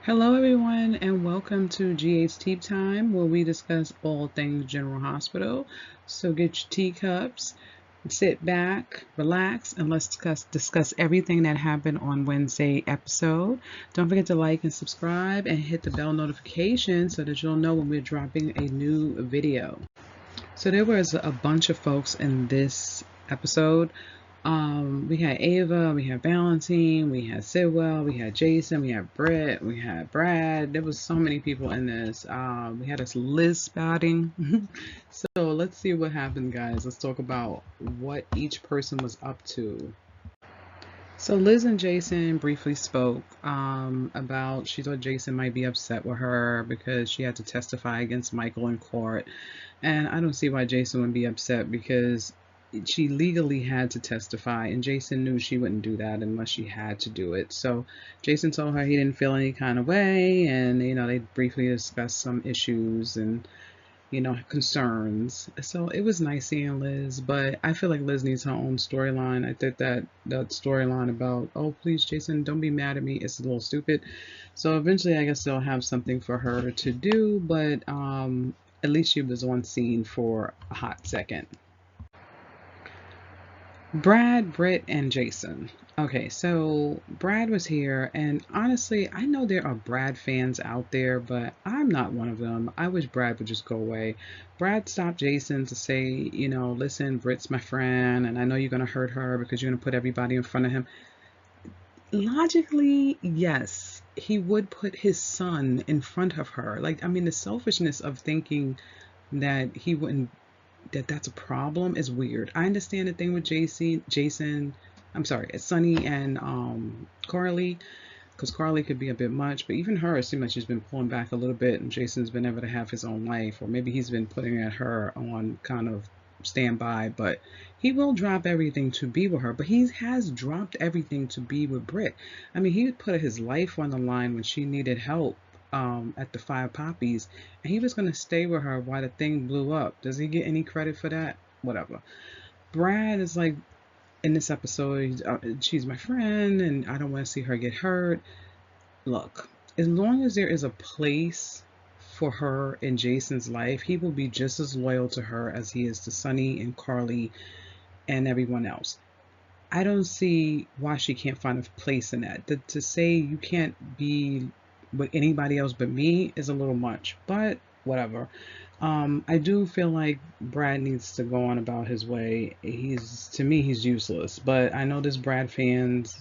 Hello, everyone, and welcome to GH Tea Time, where we discuss all things General Hospital. So get your teacups, sit back, relax, and let's discuss everything that happened on Wednesday episode. Don't forget to like and subscribe, and hit the bell notification so that you'll know when we're dropping a new video. So there was a bunch of folks in this episode. We had Ava, we had Valentin, we had Sidwell, we had Jason, we had Britt, we had Brad. There was so many people in this. We had this Liz spouting. So let's see what happened, guys. Let's talk about what each person was up to. So Liz and Jason briefly spoke about she thought Jason might be upset with her because she had to testify against Michael in court. And I don't see why Jason would be upset because she legally had to testify, and Jason knew she wouldn't do that unless she had to do it. So Jason told her he didn't feel any kind of way, and they briefly discussed some issues and concerns. So it was nice seeing Liz, but I feel like Liz needs her own storyline. I think that storyline about, oh, please, Jason, don't be mad at me, it's a little stupid. So eventually, I guess they'll have something for her to do, but at least she was on scene for a hot second. Brad, Britt, and Jason. Okay, so Brad was here, and honestly, I know there are Brad fans out there, but I'm not one of them. I wish Brad would just go away. Brad stopped Jason to say, listen, Britt's my friend, and I know you're going to hurt her because you're going to put everybody in front of him. Logically, yes, he would put his son in front of her. Like, I mean, the selfishness of thinking that he wouldn't that's a problem is weird. I understand the thing with Jason, I'm sorry, it's Sonny and Carly, because Carly could be a bit much, but even her, it seems like she's been pulling back a little bit, and Jason's been able to have his own life, or maybe he's been putting at her on kind of standby, but he will drop everything to be with her. But he has dropped everything to be with Britt. I mean, he put his life on the line when she needed help at the Five Poppies, and he was going to stay with her while the thing blew up. Does he get any credit for that? Whatever. Brad is like, in this episode, she's my friend, and I don't want to see her get hurt. Look, as long as there is a place for her in Jason's life, he will be just as loyal to her as he is to Sonny and Carly and everyone else. I don't see why she can't find a place in that. To say you can't be with anybody else but me is a little much, but whatever. I do feel like Brad needs to go on about his way. To me, he's useless, but I know there's Brad fans.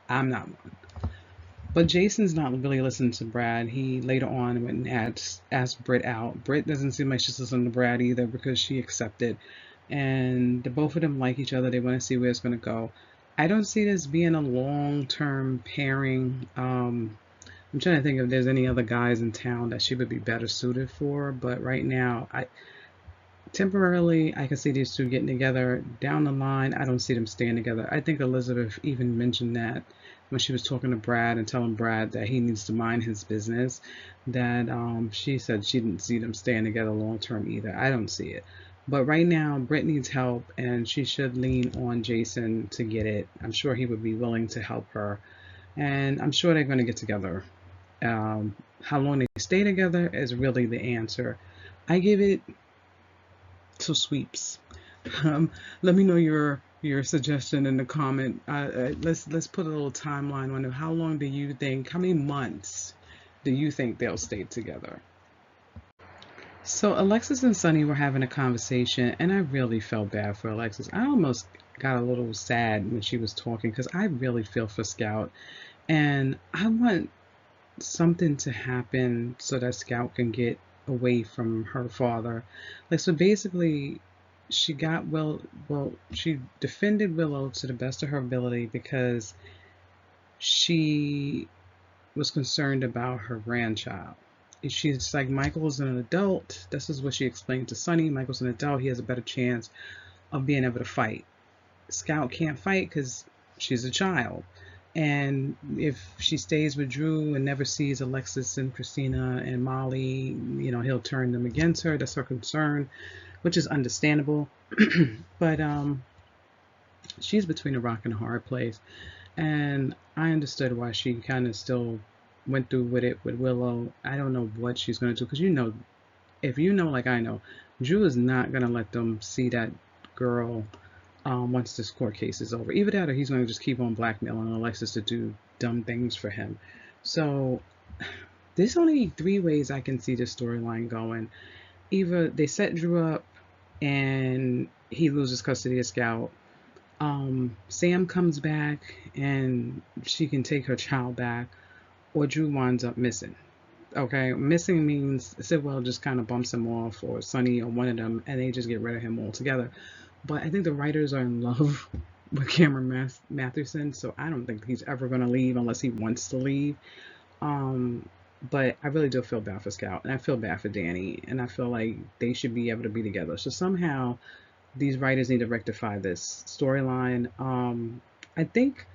I'm not one. But Jason's not really listening to Brad. He later on went and asked Britt out. Britt doesn't seem like she's listening to Brad either because she accepted. And the both of them like each other. They want to see where it's going to go. I don't see this being a long-term pairing. I'm trying to think if there's any other guys in town that she would be better suited for. But right now, temporarily I can see these two getting together. Down the line, I don't see them staying together. I think Elizabeth even mentioned that when she was talking to Brad and telling Brad that he needs to mind his business, that she said she didn't see them staying together long term either. I don't see it. But right now, Britt needs help, and she should lean on Jason to get it. I'm sure he would be willing to help her, and I'm sure they're going to get together. How long they stay together is really the answer. I give it to sweeps. Let me know your suggestion in the comment. Let's put a little timeline on it. How long do you think? How many months do you think they'll stay together? So Alexis and Sonny were having a conversation, and I really felt bad for Alexis. I almost got a little sad when she was talking because I really feel for Scout, and I want something to happen so that Scout can get away from her father. Like, so basically, she got she defended Willow to the best of her ability because she was concerned about her grandchild. She's like, Michael's an adult. This is what she explained to Sonny. Michael's an adult. He has a better chance of being able to fight. Scout can't fight because she's a child. And if she stays with Drew and never sees Alexis and Christina and Molly, he'll turn them against her. That's her concern, which is understandable. But she's between a rock and a hard place. And I understood why she kind of still went through with it with Willow. I don't know what she's going to do because you know, if you know like I know, Drew is not going to let them see that girl once this court case is over. Either that or he's going to just keep on blackmailing Alexis to do dumb things for him. So there's only three ways I can see this storyline going. Either they set Drew up and he loses custody of Scout. Sam comes back and she can take her child back, or Drew winds up missing. Okay, missing means Sidwell just kind of bumps him off, or Sonny, or one of them, and they just get rid of him altogether. But I think the writers are in love with Cameron Mathewson, so I don't think he's ever going to leave unless he wants to leave. Um, but I really do feel bad for Scout, and I feel bad for Danny, and I feel like they should be able to be together. So somehow these writers need to rectify this storyline. I think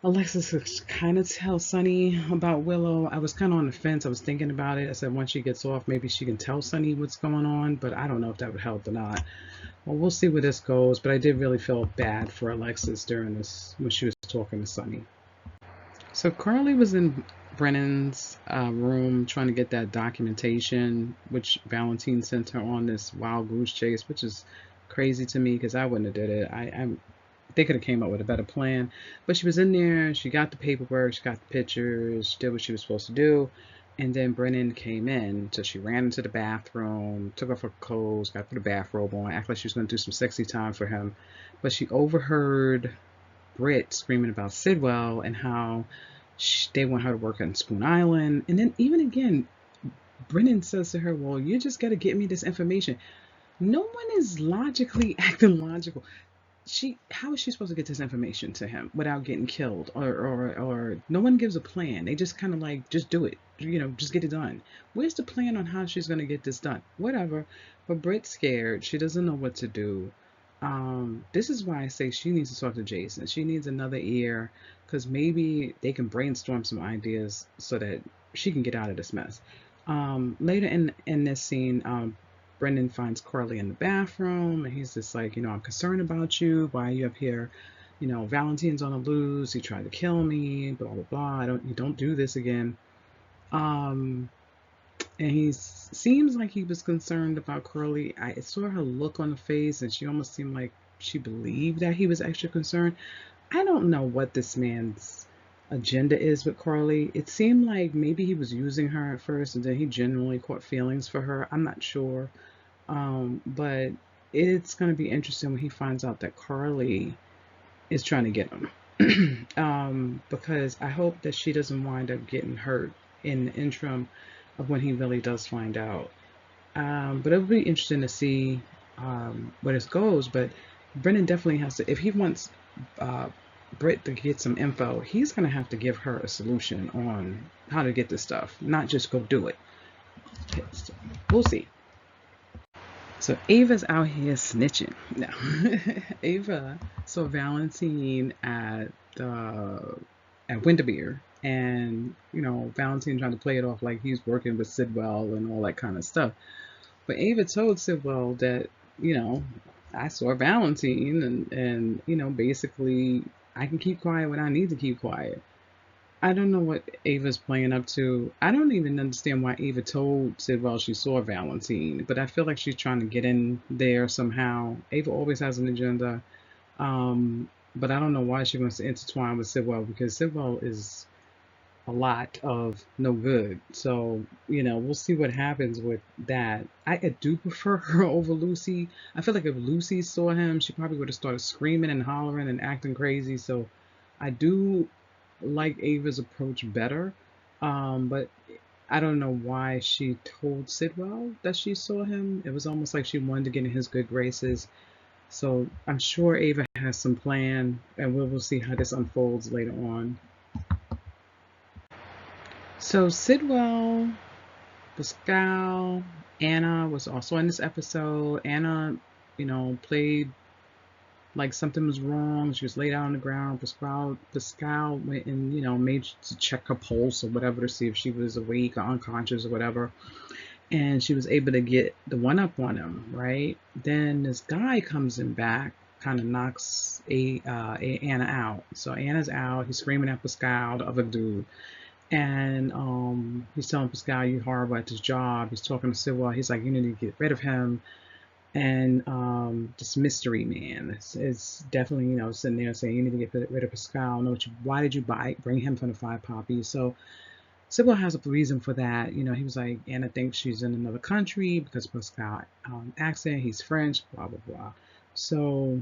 Alexis kind of tell Sonny about Willow. I was kind of on the fence. I was thinking about it. I said once she gets off, maybe she can tell Sonny what's going on, but I don't know if that would help or not. Well, we'll see where this goes, but I did really feel bad for Alexis during this when she was talking to Sonny. So Carly was in Brennan's room trying to get that documentation, which Valentin sent her on this wild goose chase, which is crazy to me because I wouldn't have did it. They could have came up with a better plan, but she was in there. She got the paperwork, she got the pictures, she did what she was supposed to do, and then Brennan came in. So she ran into the bathroom, took off her clothes, got the bathrobe on, acted like she was going to do some sexy time for him, but she overheard Britt screaming about Sidwell and how they want her to work on Spoon Island. And then even again, Brennan says to her, well, you just got to get me this information. No one is logically acting logical. How is she supposed to get this information to him without getting killed? Or no one gives a plan. They just kind of like, just do it. Just get it done. Where's the plan on how she's going to get this done? Whatever. But Britt's scared. She doesn't know what to do. This is why I say she needs to talk to Jason. She needs another ear because maybe they can brainstorm some ideas so that she can get out of this mess. Later in this scene, Brendan finds Carly in the bathroom and he's just like, I'm concerned about you. Why are you up here? Valentin's on the loose. He tried to kill me, blah, blah, blah. You don't do this again. And he seems like he was concerned about Carly. I saw her look on the face and she almost seemed like she believed that he was extra concerned. I don't know what this man's agenda is with Carly. It seemed like maybe he was using her at first and then he genuinely caught feelings for her. I'm not sure. But it's going to be interesting when he finds out that Carly is trying to get him. Because I hope that she doesn't wind up getting hurt in the interim of when he really does find out. But it'll be interesting to see where this goes. But Brennan definitely has to, if he wants Britt to get some info, he's going to have to give her a solution on how to get this stuff, not just go do it. So we'll see. So Ava's out here snitching. No. Ava saw Valentin at Wyndemere, and Valentin trying to play it off like he's working with Sidwell and all that kind of stuff. But Ava told Sidwell that I saw Valentin, and basically I can keep quiet when I need to keep quiet. I don't know what Ava's playing up to. I don't even understand why Ava told Sidwell she saw Valentin, but I feel like she's trying to get in there somehow. Ava always has an agenda, but I don't know why she wants to intertwine with Sidwell because Sidwell is a lot of no good. So, we'll see what happens with that. I do prefer her over Lucy. I feel like if Lucy saw him, she probably would have started screaming and hollering and acting crazy. So I do like Ava's approach better, but I don't know why she told Sidwell that she saw him. It was almost like she wanted to get in his good graces. So I'm sure Ava has some plan, and we'll see how this unfolds later on. So Sidwell, Pascal, Anna was also in this episode. Anna, played like something was wrong. She was laid out on the ground. Pascal went and, made to check her pulse or whatever to see if she was awake or unconscious or whatever. And she was able to get the one up on him, right? Then this guy comes in back, kind of knocks Anna out. So Anna's out. He's screaming at Pascal, the other dude. And he's telling Pascal, "You horrible at this job." He's talking to Sitwell. He's like, "You need to get rid of him." And this mystery man is definitely, sitting there saying, "You need to get rid of Pascal. No, why did you bring him from the Five Poppies?" So Sybil has a reason for that. He was like, Anna thinks she's in another country because Pascal accent, he's French, blah blah blah. So,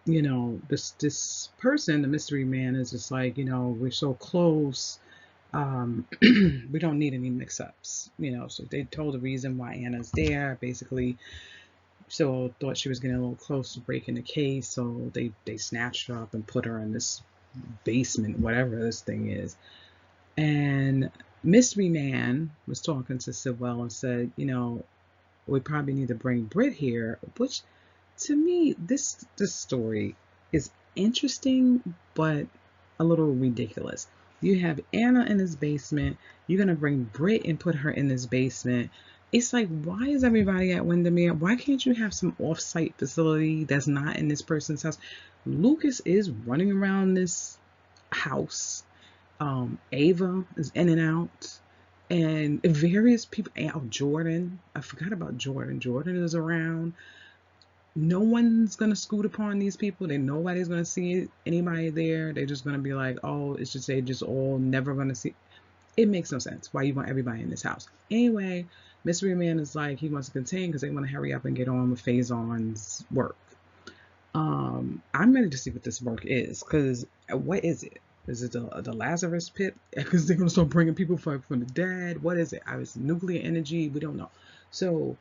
this person, the mystery man, is just like, we're so close. We don't need any mix-ups. So they told the reason why Anna's there. Basically, so thought she was getting a little close to breaking the case, so they snatched her up and put her in this basement, whatever this thing is. And Mystery Man was talking to Sitwell and said, we probably need to bring Britt here, which to me, this story is interesting, but a little ridiculous. You have Anna in this basement. You're going to bring Britt and put her in this basement. It's like, why is everybody at Wyndemere? Why can't you have some off-site facility that's not in this person's house? Lucas is running around this house. Ava is in and out. And various people. Jordan. I forgot about Jordan. Jordan is around. No one's going to scoot upon these people. Nobody's going to see anybody there. They're just going to be like, oh, it's just, they just all never going to see. It makes no sense why you want everybody in this house. Anyway, Mystery Man is like, he wants to contain because they want to hurry up and get on with Faison's work. I'm ready to see what this work is, because what is it? Is it the Lazarus pit? Because they're going to start bringing people from the dead. What is it? It's nuclear energy. We don't know. So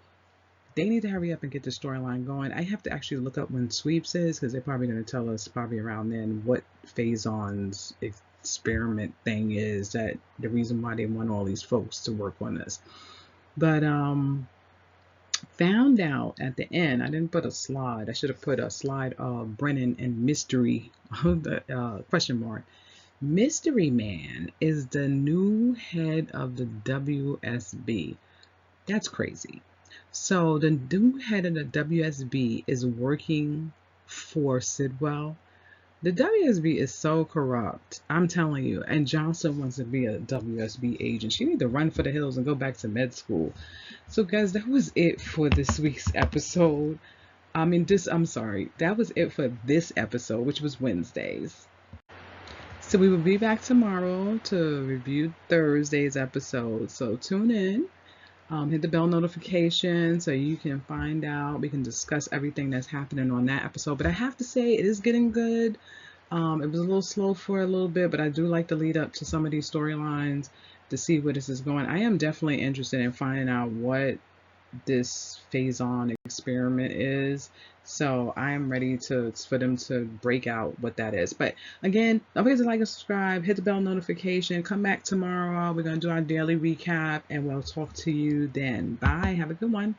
they need to hurry up and get the storyline going. I have to actually look up when Sweeps is, because they're probably going to tell us probably around then what Faison's experiment thing is, that the reason why they want all these folks to work on this. But found out at the end, I didn't put a slide. I should have put a slide of Brennan and Mystery, the question mark. Mystery Man is the new head of the WSB. That's crazy. So the new head of the WSB is working for Sidwell. The WSB is so corrupt, I'm telling you. And Johnson wants to be a WSB agent. She need to run for the hills and go back to med school. So guys, that was it for this week's episode. That was it for this episode, which was Wednesdays. So we will be back tomorrow to review Thursday's episode. So tune in. Hit the bell notification so you can find out. We can discuss everything that's happening on that episode. But I have to say, it is getting good. It was a little slow for a little bit, but I do like to lead up to some of these storylines to see where this is going. I am definitely interested in finding out what this Faison experiment is. So I am ready for them to break out what that is. But again, don't forget to like and subscribe, hit the bell notification, come back tomorrow. We're going to do our daily recap and we'll talk to you then. Bye. Have a good one.